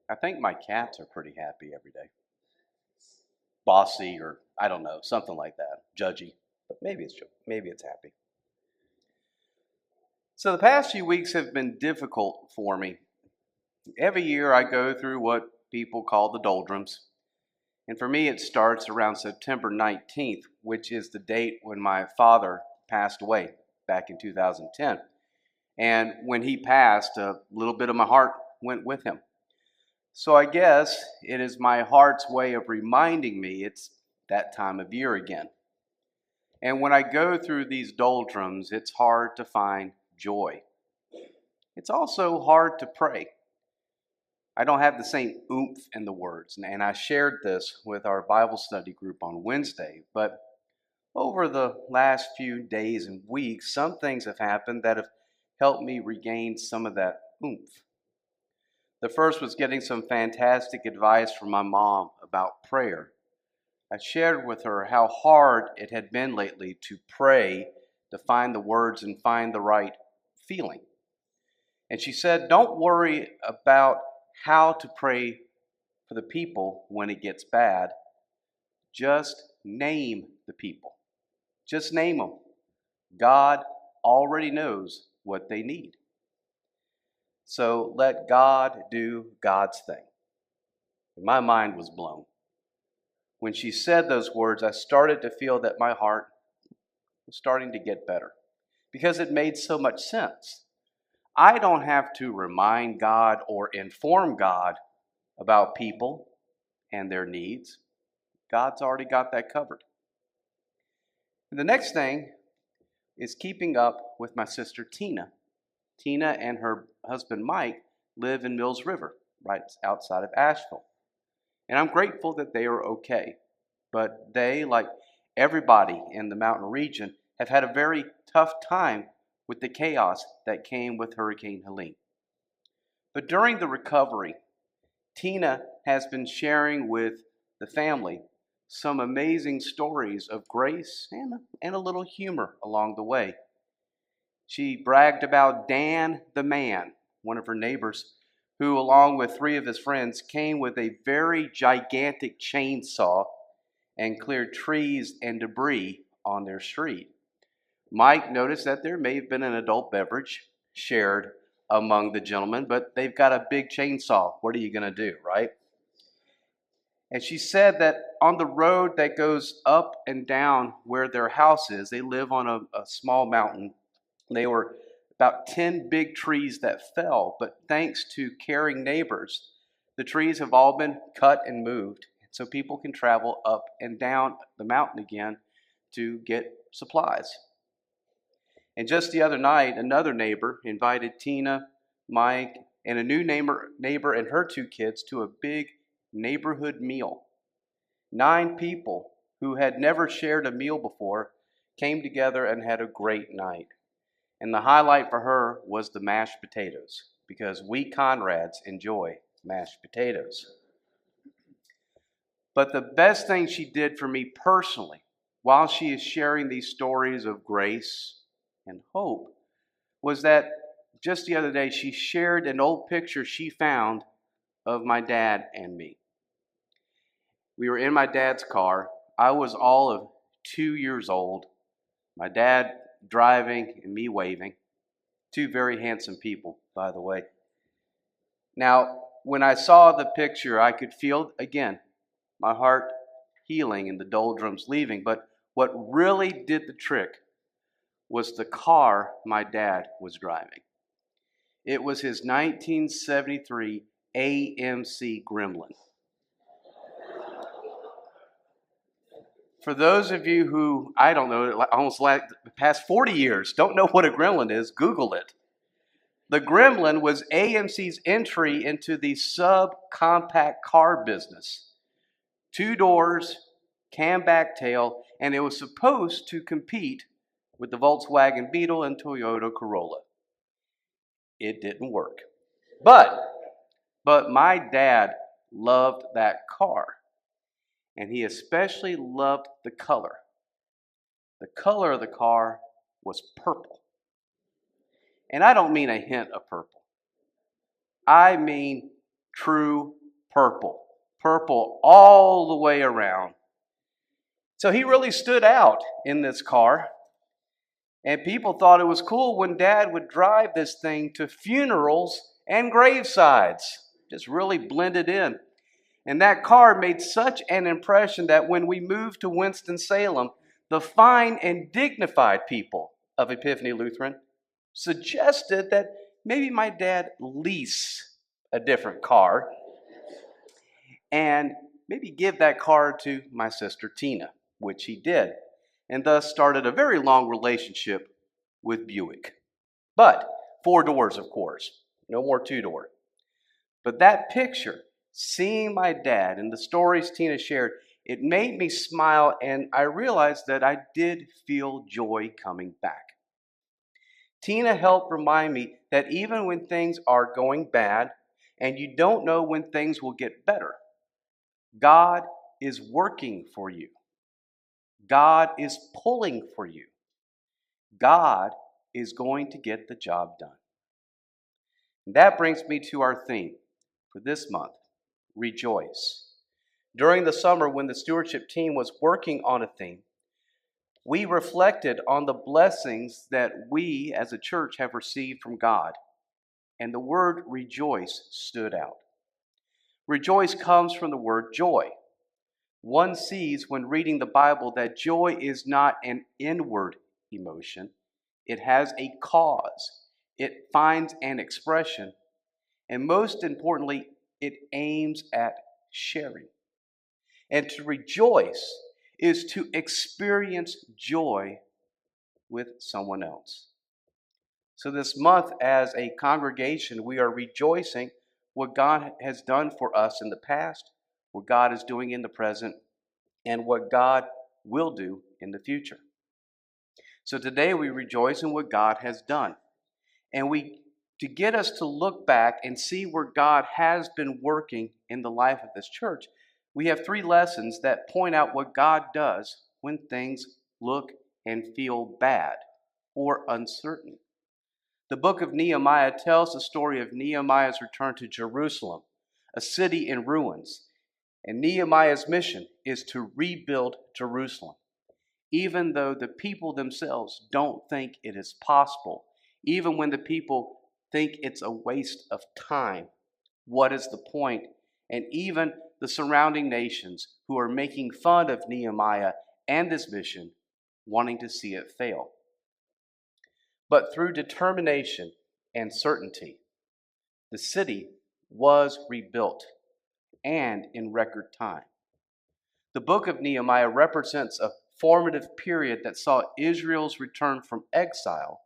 I think my cats are pretty happy every day. Bossy, or I don't know, something like that. Judgy, but maybe it's happy. So the past few weeks have been difficult for me. Every year I go through what people call the doldrums. And for me, it starts around September 19th, which is the date when my father passed away back in 2010. And when he passed, a little bit of my heart went with him. So I guess it is my heart's way of reminding me it's that time of year again. And when I go through these doldrums, it's hard to find joy. It's also hard to pray. I don't have the same oomph in the words, and I shared this with our Bible study group on Wednesday. But over the last few days and weeks, some things have happened that have helped me regain some of that oomph. The first was getting some fantastic advice from my mom about prayer. I shared with her how hard it had been lately to pray, to find the words and find the right feeling. And she said, don't worry about how to pray for the people when it gets bad. Just name the people. Just name them. God already knows what they need. So let God do God's thing. And my mind was blown. When she said those words, I started to feel that my heart was starting to get better because it made so much sense. I don't have to remind God or inform God about people and their needs. God's already got that covered. And the next thing is keeping up with my sister Tina. Tina and her husband Mike live in Mills River, right outside of Asheville. And I'm grateful that they are okay. But they, like everybody in the mountain region, have had a very tough time with the chaos that came with Hurricane Helene. But during the recovery, Tina has been sharing with the family some amazing stories of grace and a little humor along the way. She bragged about Dan the man, one of her neighbors, who, along with three of his friends, came with a very gigantic chainsaw and cleared trees and debris on their street. Mike noticed that there may have been an adult beverage shared among the gentlemen, but they've got a big chainsaw. What are you going to do, right? And she said that on the road that goes up and down where their house is, they live on a small mountain. They were about 10 big trees that fell, but thanks to caring neighbors, the trees have all been cut and moved so people can travel up and down the mountain again to get supplies. And just the other night, another neighbor invited Tina, Mike, and a new neighbor and her two kids to a big neighborhood meal. 9 people who had never shared a meal before came together and had a great night. And the highlight for her was the mashed potatoes, because we Conrads enjoy mashed potatoes. But the best thing she did for me personally, while she is sharing these stories of grace and hope, was that just the other day she shared an old picture she found of my dad and me. We were in my dad's car. I was all of 2 years old. My dad driving and me waving. 2 very handsome people, by the way. Now, when I saw the picture, I could feel, again, my heart healing and the doldrums leaving. But what really did the trick was the car my dad was driving. It was his 1973 AMC Gremlin. For those of you who, I don't know, almost like the past 40 years, don't know what a Gremlin is, Google it. The Gremlin was AMC's entry into the subcompact car business. 2 doors, camback tail, and it was supposed to compete with the Volkswagen Beetle and Toyota Corolla. It didn't work. But my dad loved that car. And he especially loved the color. The color of the car was purple. And I don't mean a hint of purple. I mean true purple. Purple all the way around. So he really stood out in this car. And people thought it was cool when Dad would drive this thing to funerals and gravesides. Just really blended in. And that car made such an impression that when we moved to Winston-Salem, the fine and dignified people of Epiphany Lutheran suggested that maybe my dad lease a different car and maybe give that car to my sister Tina, which he did, and thus started a very long relationship with Buick. But 4 doors, of course, no more 2-door. But that picture, seeing my dad and the stories Tina shared, it made me smile, and I realized that I did feel joy coming back. Tina helped remind me that even when things are going bad and you don't know when things will get better, God is working for you. God is pulling for you. God is going to get the job done. And that brings me to our theme for this month, rejoice. During the summer, when the stewardship team was working on a theme, we reflected on the blessings that we as a church have received from God, and the word rejoice stood out. Rejoice comes from the word joy. One sees when reading the Bible that joy is not an inward emotion. It has a cause. It finds an expression. And most importantly, it aims at sharing. And to rejoice is to experience joy with someone else. So this month, as a congregation, we are rejoicing what God has done for us in the past, what God is doing in the present, and what God will do in the future. So today we rejoice in what God has done. And to get us to look back and see where God has been working in the life of this church, we have 3 lessons that point out what God does when things look and feel bad or uncertain. The book of Nehemiah tells the story of Nehemiah's return to Jerusalem, a city in ruins. And Nehemiah's mission is to rebuild Jerusalem, even though the people themselves don't think it is possible, even when the people think it's a waste of time. What is the point? And even the surrounding nations who are making fun of Nehemiah and this mission, wanting to see it fail. But through determination and certainty, the city was rebuilt, and in record time. The book of Nehemiah represents a formative period that saw Israel's return from exile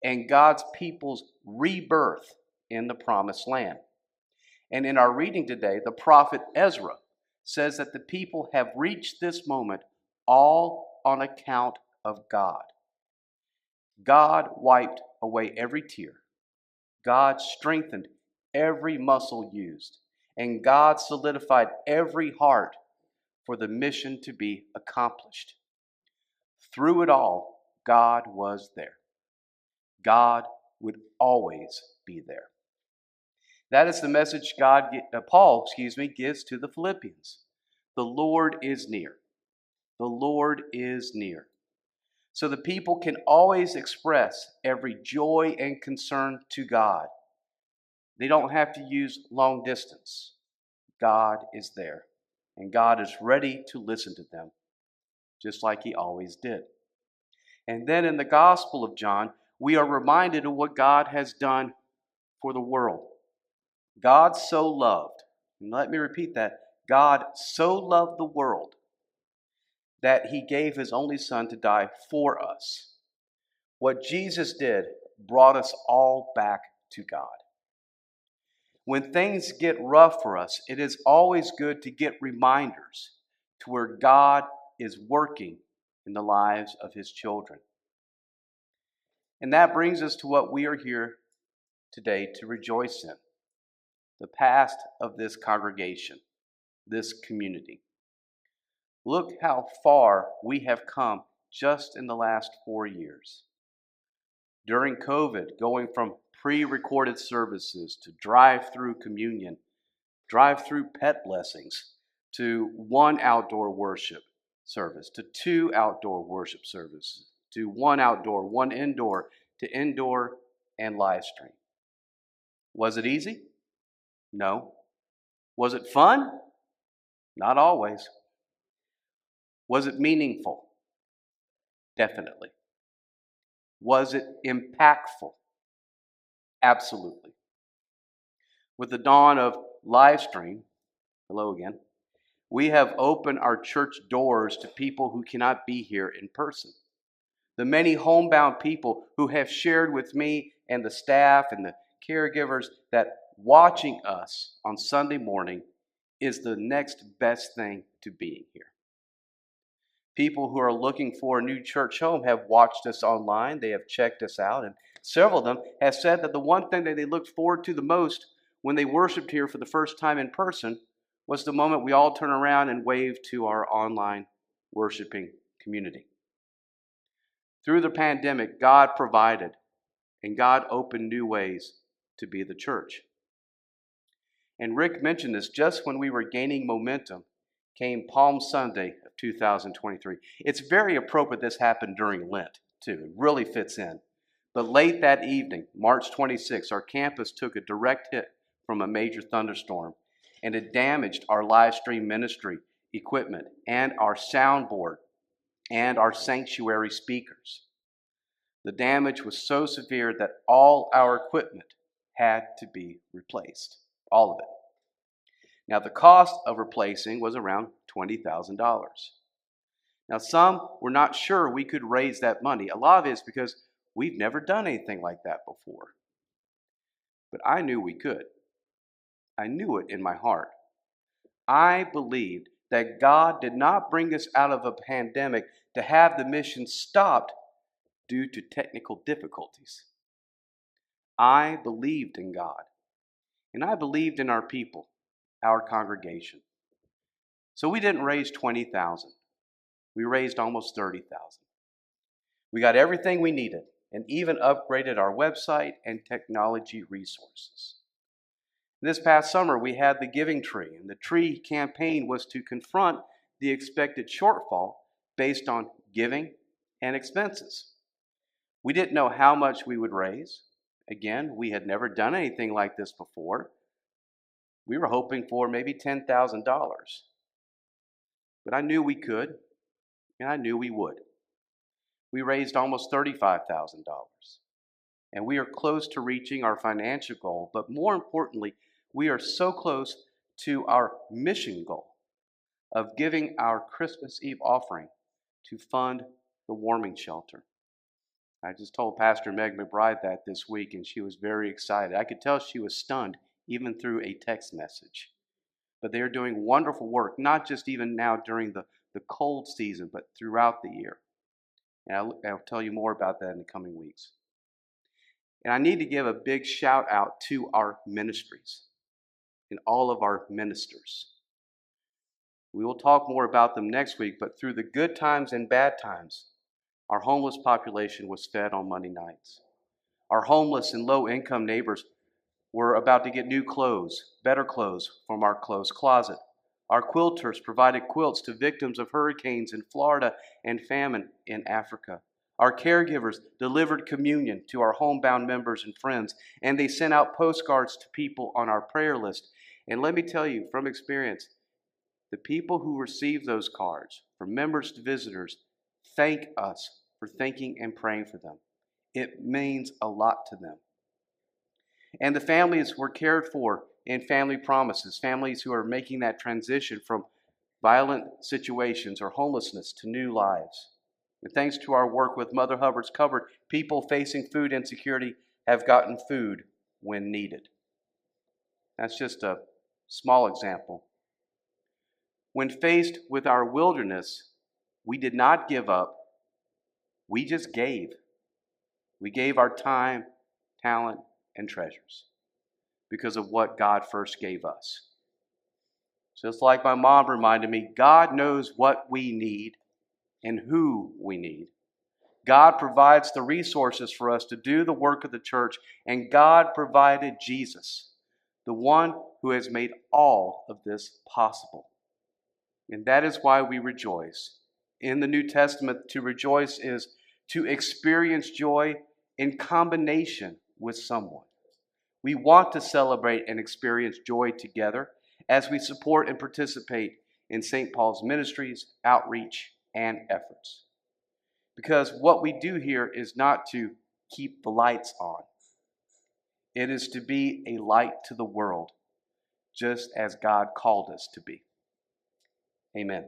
and God's people's rebirth in the promised land. And in our reading today, the prophet Ezra says that the people have reached this moment all on account of God. God wiped away every tear. God strengthened every muscle used. And God solidified every heart for the mission to be accomplished. Through it all, God was there. God would always be there. That is the message Paul gives to the Philippians. The Lord is near. The Lord is near. So the people can always express every joy and concern to God. They don't have to use long distance. God is there. And God is ready to listen to them, just like he always did. And then in the Gospel of John, we are reminded of what God has done for the world. God so loved, and let me repeat that, God so loved the world that he gave his only Son to die for us. What Jesus did brought us all back to God. When things get rough for us, it is always good to get reminders to where God is working in the lives of his children. And that brings us to what we are here today to rejoice in, the past of this congregation, this community. Look how far we have come just in the last 4 years. During COVID, going from pre-recorded services to drive-through communion, drive-through pet blessings, to one outdoor worship service, to two outdoor worship services, to one outdoor, one indoor, to indoor and live stream. Was it easy? No. Was it fun? Not always. Was it meaningful? Definitely. Was it impactful? Absolutely. With the dawn of live stream, hello again, we have opened our church doors to people who cannot be here in person. The many homebound people who have shared with me and the staff and the caregivers that watching us on Sunday morning is the next best thing to being here. People who are looking for a new church home have watched us online. They have checked us out, and several of them have said that the one thing that they looked forward to the most when they worshiped here for the first time in person was the moment we all turn around and wave to our online worshiping community. Through the pandemic, God provided and God opened new ways to be the church. And Rick mentioned this just when we were gaining momentum came Palm Sunday of 2023. It's very appropriate this happened during Lent, too. It really fits in. But late that evening, March 26, our campus took a direct hit from a major thunderstorm, and it damaged our live stream ministry equipment and our soundboard and our sanctuary speakers. The damage was so severe that all our equipment had to be replaced, all of it. Now, the cost of replacing was around $20,000. Now, some were not sure we could raise that money. A lot of it is because we've never done anything like that before. But I knew we could. I knew it in my heart. I believed that God did not bring us out of a pandemic to have the mission stopped due to technical difficulties. I believed in God, and I believed in our people, our congregation. So we didn't raise $20,000. We raised almost $30,000. We got everything we needed and even upgraded our website and technology resources. This past summer, we had the Giving Tree, and the tree campaign was to confront the expected shortfall based on giving and expenses. We didn't know how much we would raise. Again, we had never done anything like this before. We were hoping for maybe $10,000. But I knew we could, and I knew we would. We raised almost $35,000. And we are close to reaching our financial goal, but more importantly, we are so close to our mission goal of giving our Christmas Eve offering to fund the warming shelter. I just told Pastor Meg McBride that this week, and she was very excited. I could tell she was stunned even through a text message. But they are doing wonderful work, not just even now during the cold season, but throughout the year. And I'll tell you more about that in the coming weeks. And I need to give a big shout out to our ministries and all of our ministers. We will talk more about them next week, but through the good times and bad times, our homeless population was fed on Monday nights. Our homeless and low-income neighbors were about to get new clothes, better clothes from our clothes closet. Our quilters provided quilts to victims of hurricanes in Florida and famine in Africa. Our caregivers delivered communion to our homebound members and friends, and they sent out postcards to people on our prayer list. And let me tell you from experience, the people who receive those cards, from members to visitors, thank us for thinking and praying for them. It means a lot to them. And the families were cared for in Family Promises, families who are making that transition from violent situations or homelessness to new lives. And thanks to our work with Mother Hubbard's Cupboard, people facing food insecurity have gotten food when needed. That's just a small example. When faced with our wilderness, we did not give up. We just gave. We gave our time, talent, and treasures because of what God first gave us. Just like my mom reminded me, God knows what we need and who we need. God provides the resources for us to do the work of the church, and God provided Jesus, the one who has made all of this possible. And that is why we rejoice. In the New Testament, to rejoice is to experience joy in combination with someone. We want to celebrate and experience joy together as we support and participate in St. Paul's ministries, outreach, and efforts. Because what we do here is not to keep the lights on. It is to be a light to the world, just as God called us to be. Amen.